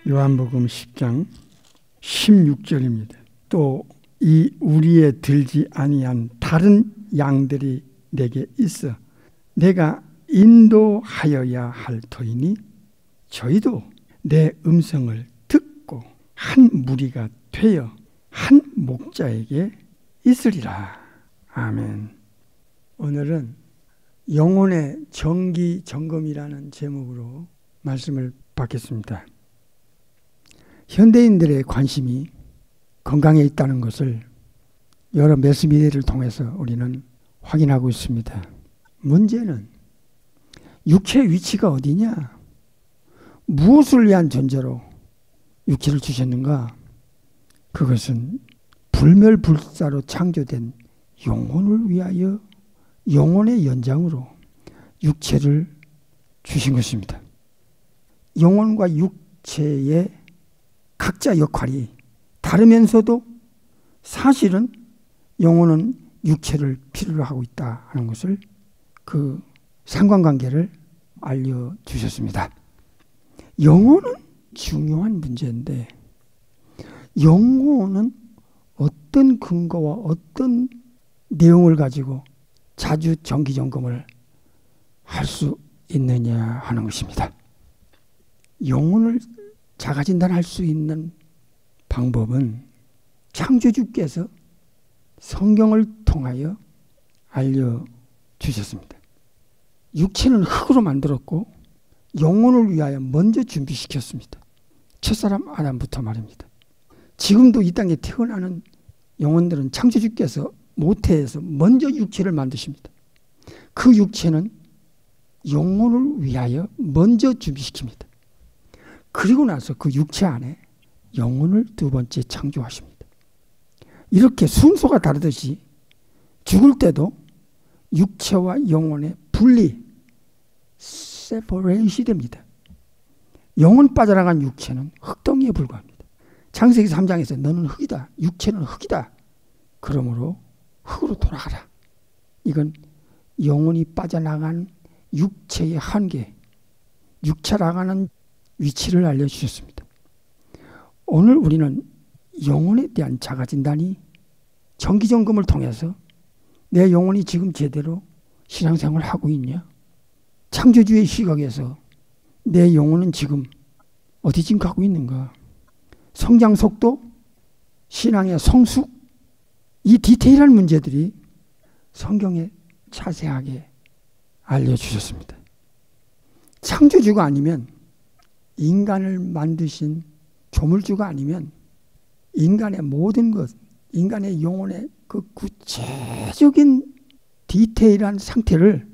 요한복음 10장 16절입니다. 또 이 우리에 들지 아니한 다른 양들이 내게 있어 내가 인도하여야 할 터이니 저희도 내 음성을 듣고 한 무리가 되어 한 목자에게 있으리라. 아멘. 오늘은 영혼의 정기 점검이라는 제목으로 말씀을 받겠습니다. 현대인들의 관심이 건강에 있다는 것을 여러 매스미디어를 통해서 우리는 확인하고 있습니다. 문제는 육체의 위치가 어디냐? 무엇을 위한 존재로 육체를 주셨는가? 그것은 불멸불사로 창조된 영혼을 위하여 영혼의 연장으로 육체를 주신 것입니다. 영혼과 육체의 각자 역할이 다르면서도 사실은 영혼은 육체를 필요로 하고 있다 하는 것을 그 상관관계를 알려주셨습니다. 영혼은 중요한 문제인데 영혼은 어떤 근거와 어떤 내용을 가지고 자주 정기점검을 할 수 있느냐 하는 것입니다. 영혼을 자가진단할 수 있는 방법은 창조주께서 성경을 통하여 알려주셨습니다. 육체는 흙으로 만들었고 영혼을 위하여 먼저 준비시켰습니다. 첫사람 아담부터 말입니다. 지금도 이 땅에 태어나는 영혼들은 창조주께서 모태에서 먼저 육체를 만드십니다. 그 육체는 영혼을 위하여 먼저 준비시킵니다. 그리고 나서 그 육체 안에 영혼을 두 번째 창조하십니다. 이렇게 순서가 다르듯이 죽을 때도 육체와 영혼의 분리, 세퍼레이션이 됩니다. 영혼 빠져나간 육체는 흙덩이에 불과합니다. 창세기 3장에서 너는 흙이다. 육체는 흙이다. 그러므로 흙으로 돌아가라. 이건 영혼이 빠져나간 육체의 한계, 육체라가는 위치를 알려주셨습니다. 오늘 우리는 영혼에 대한 자가진단이 정기점검을 통해서 내 영혼이 지금 제대로 신앙생활을 하고 있냐? 창조주의 시각에서 내 영혼은 지금 어디쯤 가고 있는가? 성장 속도, 신앙의 성숙, 이 디테일한 문제들이 성경에 자세하게 알려주셨습니다. 창조주가 아니면, 인간을 만드신 조물주가 아니면 인간의 모든 것, 인간의 영혼의 그 구체적인 디테일한 상태를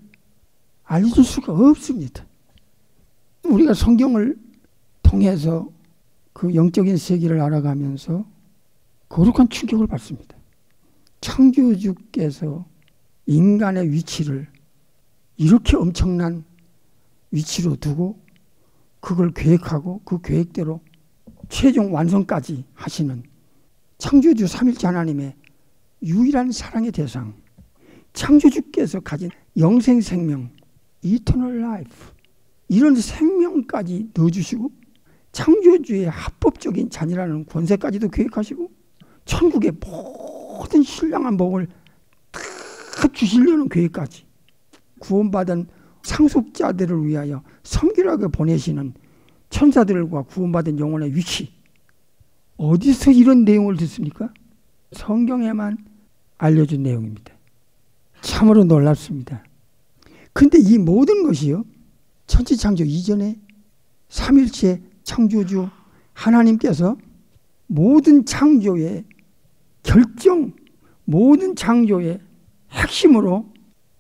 알려줄 수가 없습니다. 우리가 성경을 통해서 그 영적인 세계를 알아가면서 거룩한 충격을 받습니다. 창조주께서 인간의 위치를 이렇게 엄청난 위치로 두고 그걸 계획하고 그 계획대로 최종 완성까지 하시는 창조주 삼일체 하나님의 유일한 사랑의 대상, 창조주께서 가진 영생 생명, Eternal Life, 이런 생명까지 넣어주시고 창조주의 합법적인 자녀라는 권세까지도 계획하시고 천국의 모든 신령한 복을 다 주시려는 계획까지, 구원받은 상속자들을 위하여 섬기라고 보내시는 천사들과 구원받은 영혼의 위치, 어디서 이런 내용을 듣습니까? 성경에만 알려준 내용입니다. 참으로 놀랍습니다. 근데 이 모든 것이요, 천지창조 이전에 삼일체 창조주 하나님께서 모든 창조의 결정, 모든 창조의 핵심으로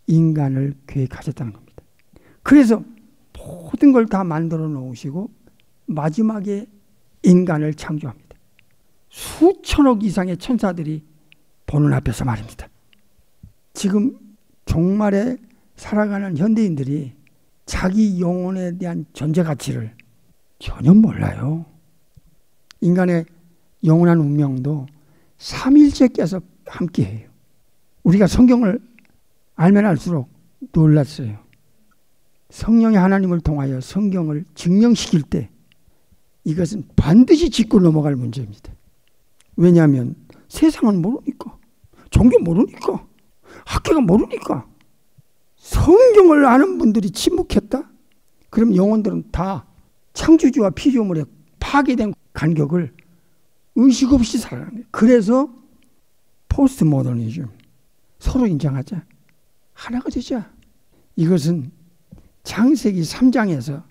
인간을 계획하셨다는 겁니다. 그래서 모든 걸 다 만들어 놓으시고 마지막에 인간을 창조합니다. 수천억 이상의 천사들이 보는 앞에서 말입니다. 지금 종말에 살아가는 현대인들이 자기 영혼에 대한 존재 가치를 전혀 몰라요. 인간의 영원한 운명도 삼일체께서 함께해요. 우리가 성경을 알면 알수록 놀랐어요. 성령의 하나님을 통하여 성경을 증명시킬 때 이것은 반드시 짚고 넘어갈 문제입니다. 왜냐하면 세상은 모르니까, 종교 모르니까, 학교가 모르니까. 성경을 아는 분들이 침묵했다? 그럼 영혼들은 다 창조주와 피조물의 파괴된 간격을 의식 없이 살아갑니다. 그래서 포스트 모더니즘, 서로 인정하자, 하나가 되자. 이것은 창세기 3장에서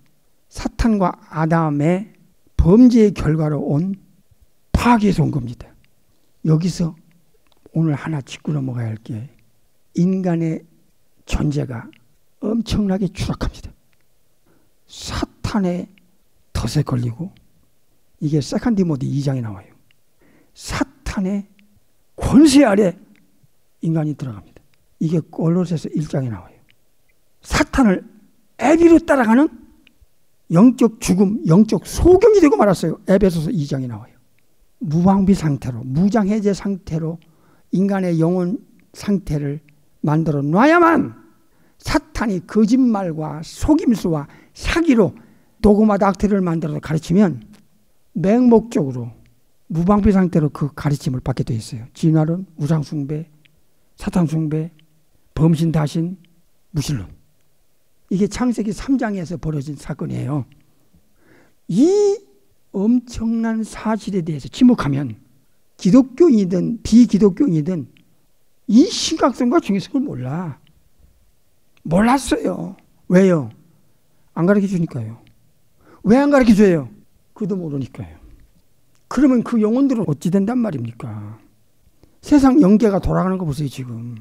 사탄과 아담의 범죄의 결과로 온 파괴에서 온 겁니다. 여기서 오늘 하나 짚고 넘어가야 할 게, 인간의 존재가 엄청나게 추락합니다. 사탄의 덫에 걸리고, 이게 세컨 디모데 2장에 나와요. 사탄의 권세 아래 인간이 들어갑니다. 이게 골로새서 1장에 나와요. 사탄을 애비로 따라가는 영적 죽음, 영적 소경이 되고 말았어요. 에베소서 2장에 나와요. 무방비 상태로, 무장해제 상태로 인간의 영혼 상태를 만들어 놔야만 사탄이 거짓말과 속임수와 사기로 도구마다 악태를 만들어서 가르치면 맹목적으로 무방비 상태로 그 가르침을 받게 되어 있어요. 진화론, 우상숭배, 사탄숭배, 범신다신, 무신론. 이게 창세기 3장에서 벌어진 사건이에요. 이 엄청난 사실에 대해서 침묵하면 기독교인이든 비기독교인이든 이 심각성과 중요성을 몰라. 몰랐어요. 왜요? 안 가르쳐 주니까요. 왜 안 가르쳐 줘요? 그도 모르니까요. 그러면 그 영혼들은 어찌 된단 말입니까? 세상 영계가 돌아가는 거 보세요. 지금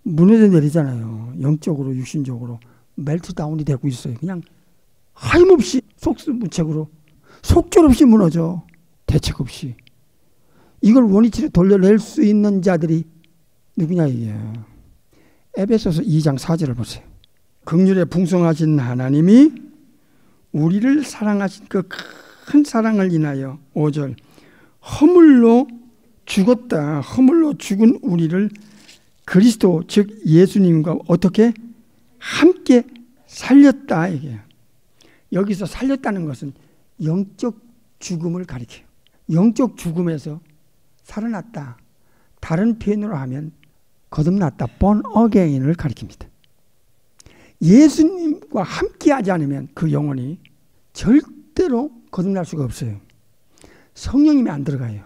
무너져 내리잖아요. 영적으로 육신적으로 멜트다운이 되고 있어요. 그냥 하염없이 속수무책으로 속절없이 무너져. 대책 없이. 이걸 원위치로 돌려낼 수 있는 자들이 누구냐 이게. 에베소서 2장 4절을 보세요. 긍휼에 풍성하신 하나님이 우리를 사랑하신 그 큰 사랑을 인하여 5절 허물로 죽었다. 허물로 죽은 우리를 그리스도 즉 예수님과 어떻게 함께 살렸다. 이게 여기서 살렸다는 것은 영적 죽음을 가리켜요. 영적 죽음에서 살아났다. 다른 표현으로 하면 거듭났다. born again을 가리킵니다. 예수님과 함께하지 않으면 그 영혼이 절대로 거듭날 수가 없어요. 성령님이 안 들어가요.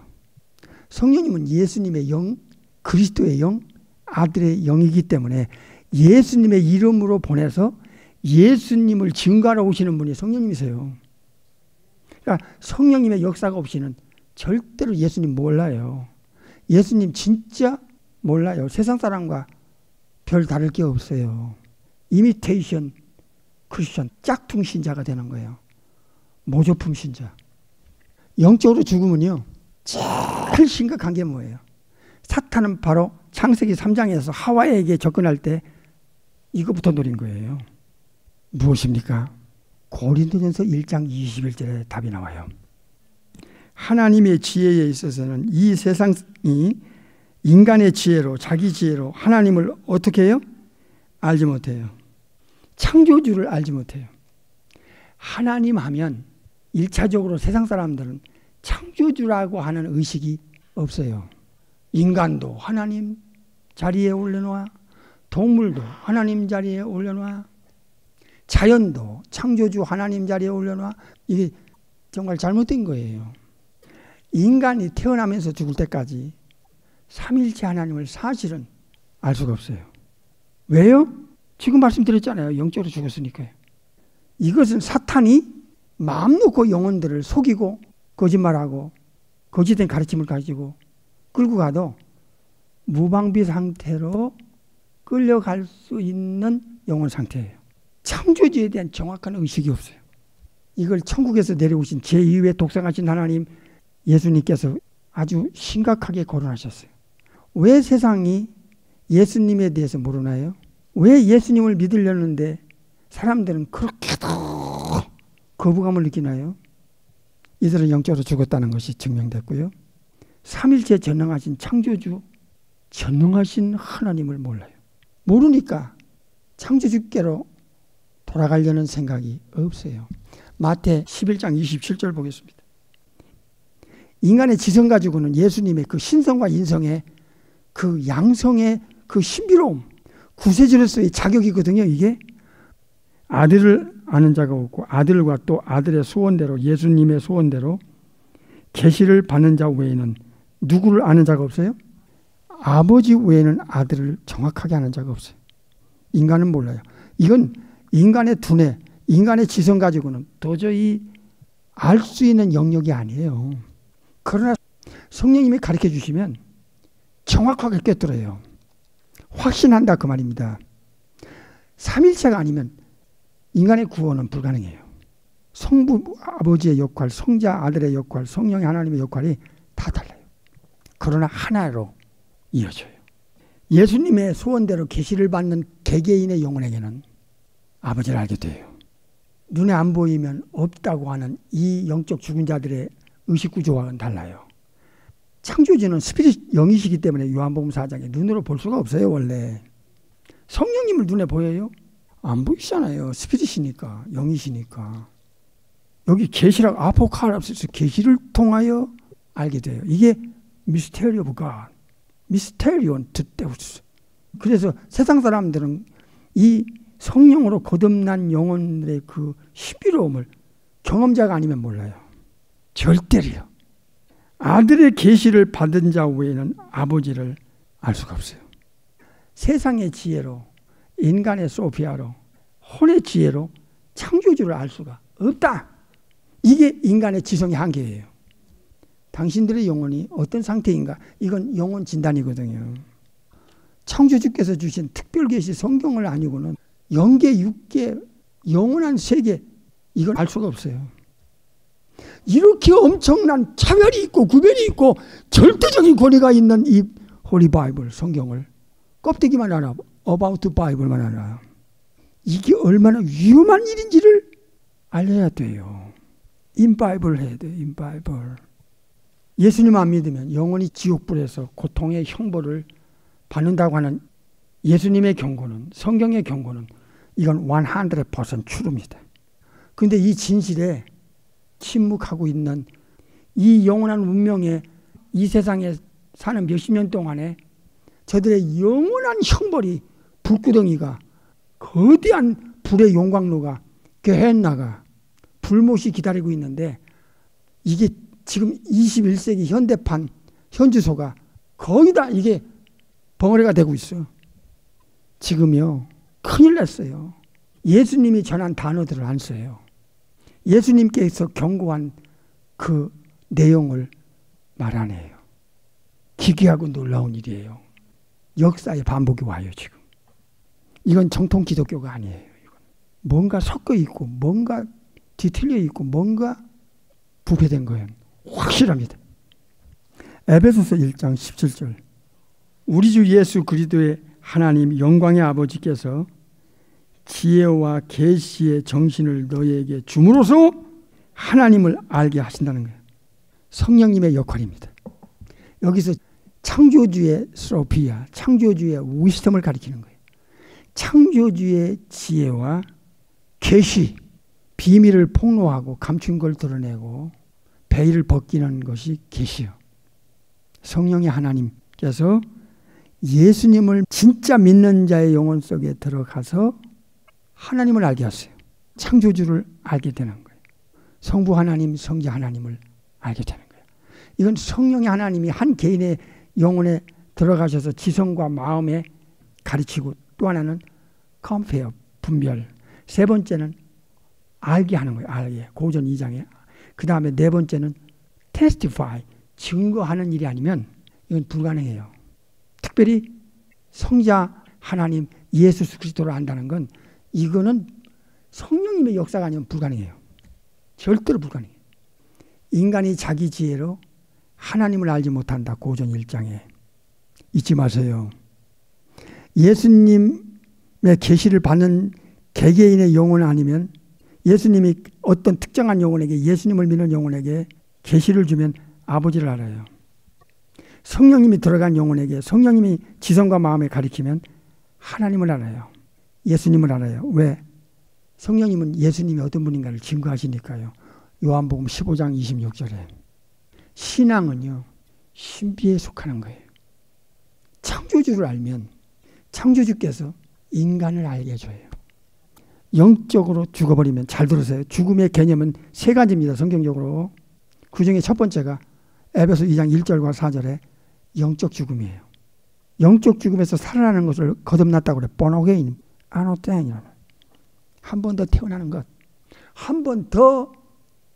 성령님은 예수님의 영, 그리스도의 영, 아들의 영이기 때문에 예수님의 이름으로 보내서 예수님을 증거하러 오시는 분이 성령님이세요. 그러니까 성령님의 역사가 없이는 절대로 예수님 몰라요. 예수님 진짜 몰라요. 세상 사람과 별 다를 게 없어요. 이미테이션 크리스천, 짝퉁 신자가 되는 거예요. 모조품 신자. 영적으로 죽으면요, 제일 심각한 게 뭐예요? 사탄은 바로 창세기 3장에서 하와에게 접근할 때 이거부터 노린 거예요. 무엇입니까? 고린도전서 1장 21절에 답이 나와요. 하나님의 지혜에 있어서는 이 세상이 인간의 지혜로, 자기 지혜로 하나님을 어떻게 해요? 알지 못해요. 창조주를 알지 못해요. 하나님 하면 1차적으로 세상 사람들은 창조주라고 하는 의식이 없어요. 인간도 하나님 자리에 올려놓아, 동물도 하나님 자리에 올려놓아, 자연도 창조주 하나님 자리에 올려놓아. 이게 정말 잘못된 거예요. 인간이 태어나면서 죽을 때까지 삼일체 하나님을 사실은 알 수가 없어요. 왜요? 지금 말씀드렸잖아요. 영적으로 죽었으니까요. 이것은 사탄이 마음 놓고 영혼들을 속이고 거짓말하고 거짓된 가르침을 가지고 끌고 가도 무방비 상태로 끌려갈 수 있는 영혼 상태예요. 창조주에 대한 정확한 의식이 없어요. 이걸 천국에서 내려오신 제2의 독생하신 하나님 예수님께서 아주 심각하게 거론하셨어요. 왜 세상이 예수님에 대해서 모르나요? 왜 예수님을 믿으려는데 사람들은 그렇게도 거부감을 느끼나요? 이들은 영적으로 죽었다는 것이 증명됐고요. 삼일체 전능하신 창조주, 전능하신 하나님을 몰라요. 모르니까 창조주께로 돌아가려는 생각이 없어요. 마태 11장 27절 보겠습니다. 인간의 지성 가지고는 예수님의 그 신성과 인성의 그 양성의 그 신비로움, 구세주로서의 자격이거든요. 이게 아들을 아는 자가 없고 아들과 또 아들의 소원대로 예수님의 소원대로 계시를 받는 자 외에는 누구를 아는 자가 없어요? 아버지 외에는 아들을 정확하게 아는 자가 없어요. 인간은 몰라요. 이건 인간의 두뇌, 인간의 지성 가지고는 도저히 알 수 있는 영역이 아니에요. 그러나 성령님이 가르쳐 주시면 정확하게 꿰뚫어요. 확신한다 그 말입니다. 삼일체가 아니면 인간의 구원은 불가능해요. 성부 아버지의 역할, 성자 아들의 역할, 성령의 하나님의 역할이 다 달라요. 그러나 하나로 이어져요. 예수님의 소원대로 계시를 받는 개개인의 영혼에게는 아버지를 알게 돼요. 눈에 안 보이면 없다고 하는 이 영적 죽은 자들의 의식구조와는 달라요. 창조주는 스피릿 영이시기 때문에 요한복음 4장에 눈으로 볼 수가 없어요. 원래 성령님을 눈에 보여요? 안 보이잖아요. 스피릿이니까, 영이시니까. 여기 계시락 아포칼립스에서 계시를 통하여 알게 돼요. 이게 미스테리 오브 갓, 미스테리온 드데우스. 그래서 세상 사람들은 이 성령으로 거듭난 영혼의 그 신비로움을 경험자가 아니면 몰라요. 절대로요. 아들의 계시를 받은 자 외에는 아버지를 알 수가 없어요. 세상의 지혜로, 인간의 소피아로, 혼의 지혜로 창조주를 알 수가 없다. 이게 인간의 지성의 한계예요. 당신들의 영혼이 어떤 상태인가? 이건 영혼 진단이거든요. 창조주께서 주신 특별 계시 성경을 아니고는 영계, 육계, 영원한 세계, 이건 알 수가 없어요. 이렇게 엄청난 차별이 있고 구별이 있고 절대적인 권위가 있는 이 홀리 바이블 성경을 껍데기만 알아, about 바이블만 알아. 이게 얼마나 위험한 일인지를 알려야 돼요. 인바이블 해야 돼요. 인바이블. 예수님 안 믿으면 영원히 지옥불에서 고통의 형벌을 받는다고 하는 예수님의 경고는, 성경의 경고는 이건 100% truth입니다. 그런데 이 진실에 침묵하고 있는 이 영원한 운명에 이 세상에 사는 몇십 년 동안에 저들의 영원한 형벌이 불구덩이가 거대한 불의 용광로가 게헨나가 불못이 기다리고 있는데 이게 지금 21세기 현대판 현주소가 거의 다 이게 벙어리가 되고 있어요. 지금요 큰일 났어요. 예수님이 전한 단어들을 안 써요. 예수님께서 경고한 그 내용을 말 안 해요. 기괴하고 놀라운 일이에요. 역사의 반복이 와요 지금. 이건 정통 기독교가 아니에요. 이건. 뭔가 섞여 있고 뭔가 뒤틀려 있고 뭔가 부패된 거예요. 확실합니다. 에베소서 1장 17절 우리 주 예수 그리스도의 하나님 영광의 아버지께서 지혜와 계시의 정신을 너희에게 줌으로써 하나님을 알게 하신다는 거예요. 성령님의 역할입니다. 여기서 창조주의 소피아, 창조주의 위스덤을 가리키는 거예요. 창조주의 지혜와 계시, 비밀을 폭로하고 감춘 걸 드러내고 베일을 벗기는 것이 계시요. 성령의 하나님께서 예수님을 진짜 믿는 자의 영혼 속에 들어가서 하나님을 알게 하세요. 창조주를 알게 되는 거예요. 성부 하나님, 성자 하나님을 알게 되는 거예요. 이건 성령의 하나님이 한 개인의 영혼에 들어가셔서 지성과 마음에 가르치고 또 하나는 컴페어, 분별. 세 번째는 알게 하는 거예요. 알게. 고전 2장에. 그 다음에 네 번째는 testify, 증거하는 일이 아니면 이건 불가능해요. 특별히 성자 하나님 예수 그리스도를 안다는 건 이거는 성령님의 역사가 아니면 불가능해요. 절대로 불가능해요. 인간이 자기 지혜로 하나님을 알지 못한다. 고전 1장에. 잊지 마세요. 예수님의 계시를 받는 개개인의 영혼 아니면 예수님이 어떤 특정한 영혼에게 예수님을 믿는 영혼에게 계시를 주면 아버지를 알아요. 성령님이 들어간 영혼에게 성령님이 지성과 마음에 가리키면 하나님을 알아요. 예수님을 알아요. 왜? 성령님은 예수님이 어떤 분인가를 증거하시니까요. 요한복음 15장 26절에 신앙은요, 신비에 속하는 거예요. 창조주를 알면 창조주께서 인간을 알게 해줘요. 영적으로 죽어버리면, 잘 들으세요. 죽음의 개념은 세 가지입니다. 성경적으로. 그 중에 첫 번째가 에베소 2장 1절과 4절에 영적 죽음이에요. 영적 죽음에서 살아나는 것을 거듭났다고 그래. born again, 아노땡이라는. 한 번 더 태어나는 것. 한 번 더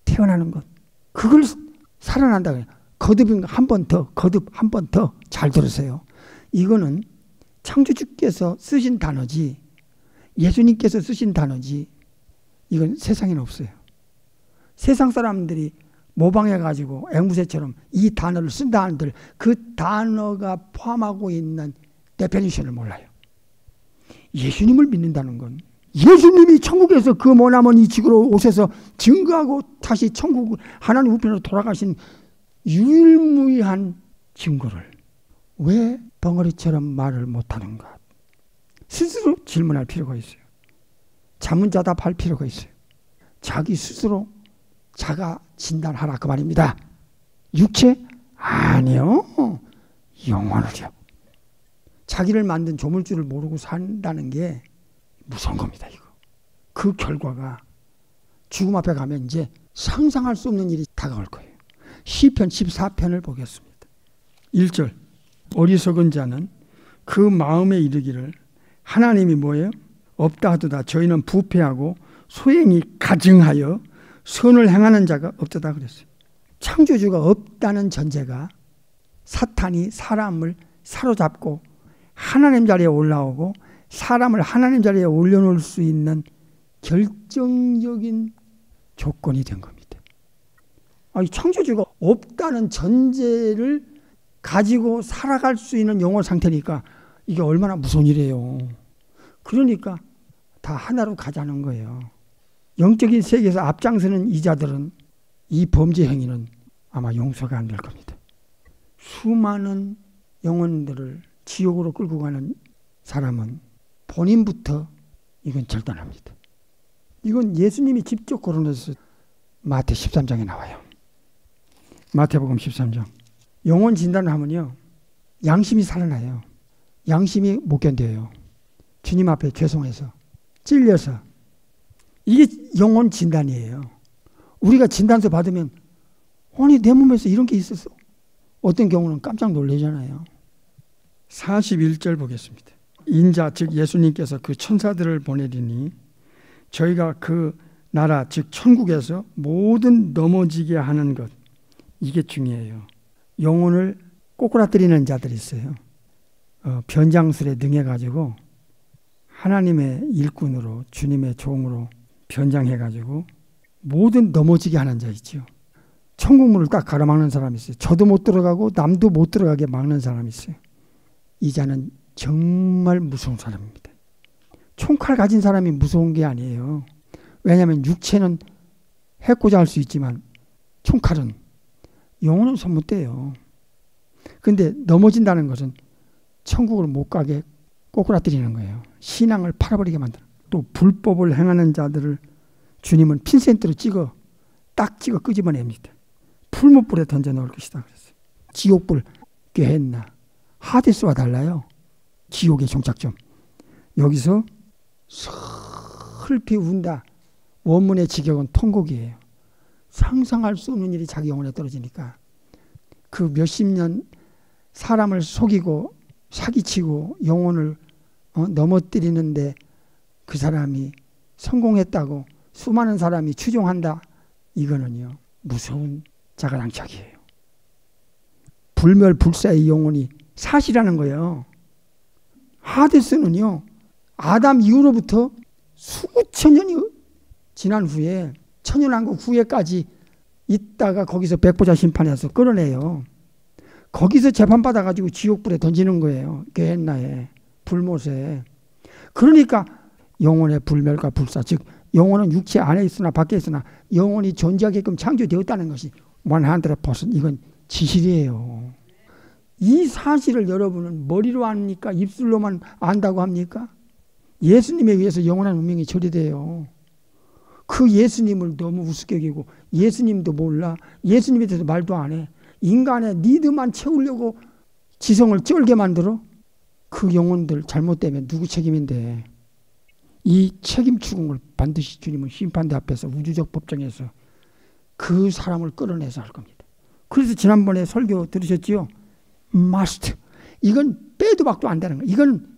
태어나는 것. 그걸 살아난다 그래요. 거듭인 한 번 더, 거듭 한 번 더. 잘 들으세요. 이거는 창조주께서 쓰신 단어지, 예수님께서 쓰신 단어지, 이건 세상에는 없어요. 세상 사람들이 모방해가지고 앵무새처럼 이 단어를 쓴다 한들 그 단어가 포함하고 있는 데피니션을 몰라요. 예수님을 믿는다는 건 예수님이 천국에서 그 머나먼 이 지구로 오셔서 증거하고 다시 천국 하나님 우편으로 돌아가신 유일무이한 증거를 왜 벙어리처럼 말을 못하는가? 스스로 질문할 필요가 있어요. 자문자답할 필요가 있어요. 자기 스스로 자가 진단하라 그 말입니다. 육체? 아니요. 영혼을요. 자기를 만든 조물주를 모르고 산다는 게 무서운 겁니다. 이거. 그 결과가 죽음 앞에 가면 이제 상상할 수 없는 일이 다가올 거예요. 시편 14편을 보겠습니다. 1절. 어리석은 자는 그 마음에 이르기를 하나님이 뭐예요? 없다 하도다. 저희는 부패하고 소행이 가증하여 선을 행하는 자가 없다 그랬어요. 창조주가 없다는 전제가 사탄이 사람을 사로잡고 하나님 자리에 올라오고 사람을 하나님 자리에 올려놓을 수 있는 결정적인 조건이 된 겁니다. 아니, 창조주가 없다는 전제를 가지고 살아갈 수 있는 영혼 상태니까 이게 얼마나 무서운 일이에요. 그러니까 다 하나로 가자는 거예요. 영적인 세계에서 앞장서는 이자들은 이 범죄 행위는 아마 용서가 안 될 겁니다. 수많은 영혼들을 지옥으로 끌고 가는 사람은 본인부터 이건 절단합니다. 이건 예수님이 직접 거론해서 마태 13장에 나와요. 마태복음 13장. 영혼 진단을 하면요, 양심이 살아나요. 양심이 못 견뎌요. 주님 앞에 죄송해서, 찔려서. 이게 영혼 진단이에요. 우리가 진단서 받으면 아니 내 몸에서 이런 게 있었어. 어떤 경우는 깜짝 놀라잖아요. 41절 보겠습니다. 인자 즉 예수님께서 그 천사들을 보내리니 저희가 그 나라 즉 천국에서 모든 넘어지게 하는 것, 이게 중요해요. 영혼을 꼬꾸라뜨리는 자들이 있어요. 변장술에 능해가지고 하나님의 일꾼으로 주님의 종으로 변장해가지고 모든 넘어지게 하는 자 있죠. 천국문을 딱 가로막는 사람이 있어요. 저도 못 들어가고 남도 못 들어가게 막는 사람이 있어요. 이 자는 정말 무서운 사람입니다. 총칼 가진 사람이 무서운 게 아니에요. 왜냐하면 육체는 해코자 할 수 있지만 총칼은 영혼은 손 못 대요. 그런데 넘어진다는 것은 천국을 못 가게 꼬꾸라뜨리는 거예요. 신앙을 팔아버리게 만드는. 또 불법을 행하는 자들을 주님은 핀센트로 딱 찍어 끄집어냅니다. 풀무불에 던져 넣을 것이다 그랬어요. 지옥불, 게헨나, 하데스와 달라요. 지옥의 종착점. 여기서 슬피 운다. 원문의 직역은 통곡이에요. 상상할 수 없는 일이 자기 영혼에 떨어지니까 그 몇십 년 사람을 속이고 사기치고 영혼을 넘어뜨리는데 그 사람이 성공했다고 수많은 사람이 추종한다. 이거는요, 무서운 자가당착이에요. 불멸불사의 영혼이 사시라는 거예요. 하데스는요, 아담 이후로부터 수천 년이 지난 후에 천연왕국 후에까지 있다가 거기서 백보자 심판해서 끌어내요. 거기서 재판받아가지고 지옥불에 던지는 거예요. 게헨나에, 불못에. 그러니까 영혼의 불멸과 불사, 즉 영혼은 육체 안에 있으나 밖에 있으나 영혼이 존재하게끔 창조되었다는 것이 100% 이건 진실이에요. 이 사실을 여러분은 머리로 아니까 입술로만 안다고 합니까? 예수님에 의해서 영원한 운명이 처리돼요. 그 예수님을 너무 우습게 여기고 예수님도 몰라. 예수님에 대해서 말도 안 해. 인간의 니드만 채우려고 지성을 쩔게 만들어. 그 영혼들 잘못되면 누구 책임인데. 이 책임 추궁을 반드시 주님은 심판대 앞에서 우주적 법정에서 그 사람을 끌어내서 할 겁니다. 그래서 지난번에 설교 들으셨지요? must. 이건 빼도 박도 안 되는 거예요. 이건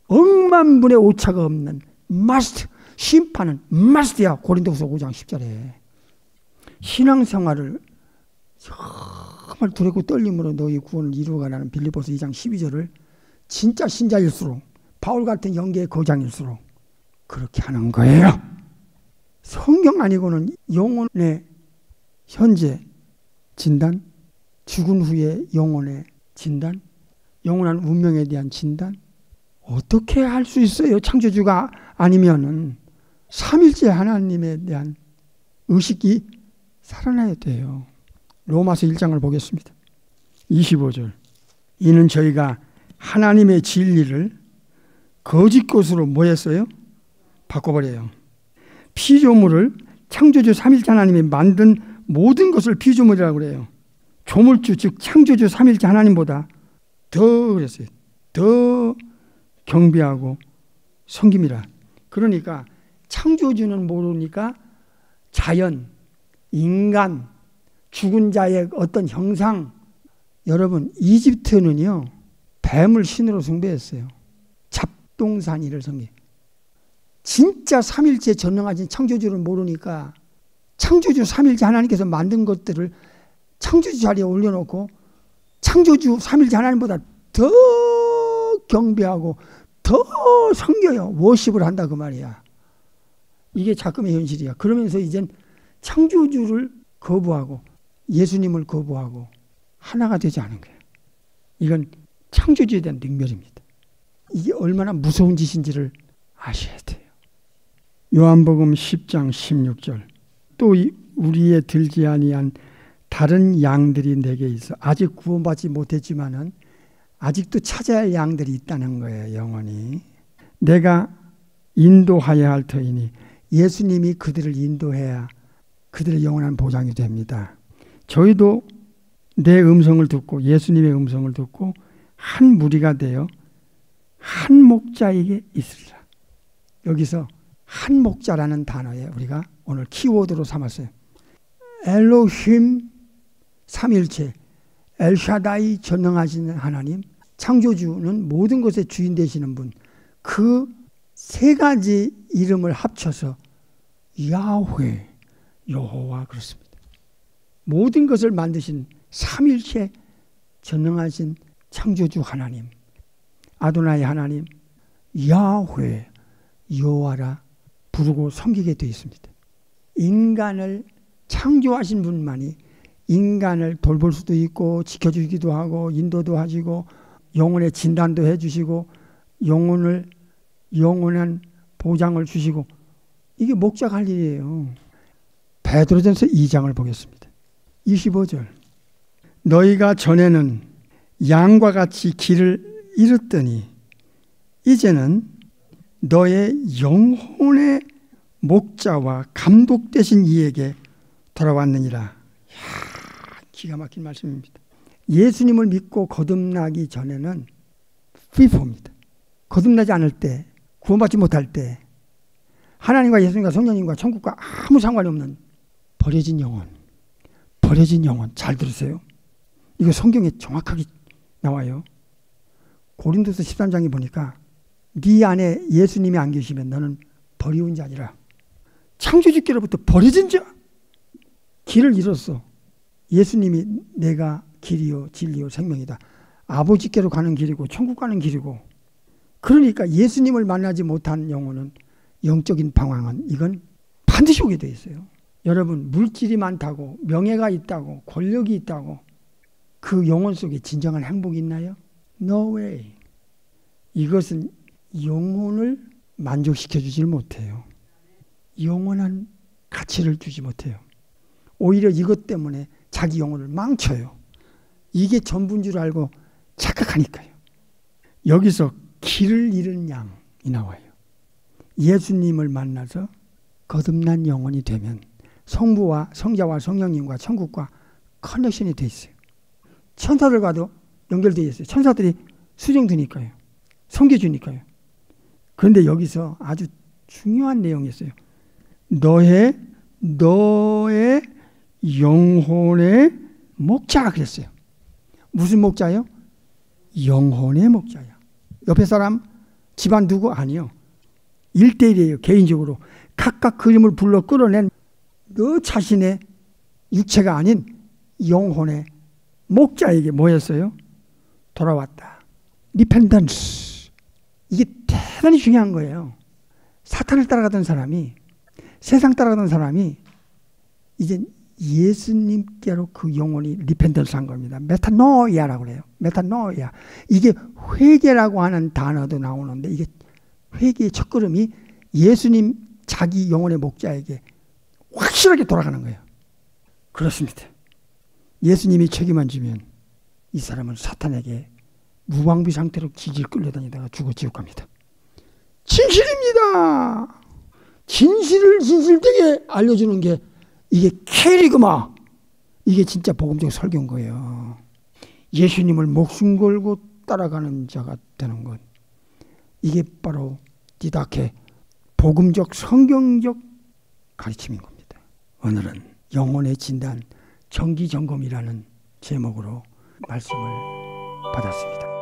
억만분의 오차가 없는 must. 심판은 must야. 고린도후서 5장 10절에. 신앙생활을 정말 두렵고 떨림으로 너희 구원을 이루어가라는 빌립보서 2장 12절을 진짜 신자일수록 바울 같은 영계의 거장일수록 그렇게 하는 거예요. 성경 아니고는 영혼의 현재 진단, 죽은 후의 영혼의 진단, 영원한 운명에 대한 진단, 어떻게 할 수 있어요? 창조주가 아니면은 삼일째 하나님에 대한 의식이 살아나야 돼요. 로마서 1장을 보겠습니다. 25절. 이는 저희가 하나님의 진리를 거짓 것으로 뭐 했어요? 바꿔버려요. 피조물을 창조주 삼일째 하나님이 만든 모든 것을 피조물이라고 그래요. 조물주 즉 창조주 삼일째 하나님보다 더 그랬어요. 더 경배하고 섬김이라. 그러니까 창조주는 모르니까 자연, 인간, 죽은 자의 어떤 형상. 여러분 이집트는요 뱀을 신으로 숭배했어요. 잡동사니를 섬겨. 진짜 삼일째 전능하신 창조주를 모르니까 창조주 삼일째 하나님께서 만든 것들을 창조주 자리에 올려놓고 창조주 삼일째 하나님보다 더 경배하고 더 섬겨요. 워십을 한다 그 말이야. 이게 작금의 현실이야. 그러면서 이젠 창조주를 거부하고 예수님을 거부하고 하나가 되지 않은 거예요. 이건 창조주에 대한 능멸입니다. 이게 얼마나 무서운 짓인지를 아셔야 돼요. 요한복음 10장 16절. 또 우리의 들지 아니한 다른 양들이 내게 있어. 아직 구원받지 못했지만은 아직도 찾아야 할 양들이 있다는 거예요. 영원히. 내가 인도하여야 할 터이니 예수님이 그들을 인도해야 그들의 영원한 보장이 됩니다. 저희도 내 음성을 듣고 예수님의 음성을 듣고 한 무리가 되어 한 목자에게 있으리라. 여기서 한 목자라는 단어에 우리가 오늘 키워드로 삼았어요. 엘로힘 삼일체, 엘샤다이 전능하신 하나님, 창조주는 모든 것의 주인 되시는 분. 그 세 가지 이름을 합쳐서 야훼, 여호와 그렇습니다. 모든 것을 만드신 삼일체 전능하신 창조주 하나님, 아도나이 하나님, 야훼, 여호와라 부르고 섬기게 되어 있습니다. 인간을 창조하신 분만이 인간을 돌볼 수도 있고 지켜주기도 하고 인도도 하시고 영혼의 진단도 해주시고 영원한 보장을 주시고 이게 목자가 할 일이에요. 베드로전서 2장을 보겠습니다. 25절. 너희가 전에는 양과 같이 길을 잃었더니 이제는 너의 영혼의 목자와 감독 되신 이에게 돌아왔느니라. 이야, 기가 막힌 말씀입니다. 예수님을 믿고 거듭나기 전에는 FIFO입니다. 거듭나지 않을 때, 구원받지 못할 때 하나님과 예수님과 성령님과 천국과 아무 상관이 없는 버려진 영혼. 잘 들으세요. 이거 성경에 정확하게 나와요. 고린도서 13장에 보니까 네 안에 예수님이 안 계시면 너는 버리운 자니라. 창조주께로부터 버려진 자. 길을 잃었어. 예수님이 내가 길이요 진리요 생명이다. 아버지께로 가는 길이고 천국 가는 길이고. 그러니까 예수님을 만나지 못한 영혼은 영적인 방황은 이건 반드시 오게 돼 있어요. 여러분 물질이 많다고 명예가 있다고 권력이 있다고 그 영혼 속에 진정한 행복이 있나요? No way. 이것은 영혼을 만족시켜 주질 못해요. 영원한 가치를 주지 못해요. 오히려 이것 때문에 자기 영혼을 망쳐요. 이게 전부인 줄 알고 착각하니까요. 여기서 길을 잃은 양이 나와요. 예수님을 만나서 거듭난 영혼이 되면 성부와 성자와 성령님과 천국과 커넥션이 돼 있어요. 천사들과도 연결되어 있어요. 천사들이 수정드니까요. 섬겨주니까요. 그런데 여기서 아주 중요한 내용이 있어요. 너의 영혼의 목자 그랬어요. 무슨 목자요? 영혼의 목자야. 옆에 사람, 집안 누구? 아니요. 1대1이에요. 개인적으로. 각각 그 이름을 불러 끌어낸 너 자신의 육체가 아닌 영혼의 목자에게 뭐였어요? 돌아왔다. 리펜던스. 이게 대단히 중요한 거예요. 사탄을 따라가던 사람이, 세상 따라가던 사람이 이제 예수님께로 그 영혼이 리펜던스 한 겁니다. 메타노이아라고 그래요. 메타노이아. 이게 회개라고 하는 단어도 나오는데 이게 회개의 첫걸음이 예수님 자기 영혼의 목자에게 확실하게 돌아가는 거예요. 그렇습니다. 예수님이 책임만 지면 이 사람은 사탄에게 무방비 상태로 질질 끌려다니다가 죽어 지옥 갑니다. 진실입니다. 진실을 진실되게 알려주는 게 이게 캐리그마. 이게 진짜 복음적 설교인 거예요. 예수님을 목숨 걸고 따라가는 자가 되는 것. 이게 바로 디다케 복음적 성경적 가르침인 겁니다. 오늘은 영혼의 진단 정기점검이라는 제목으로 말씀을 받았습니다.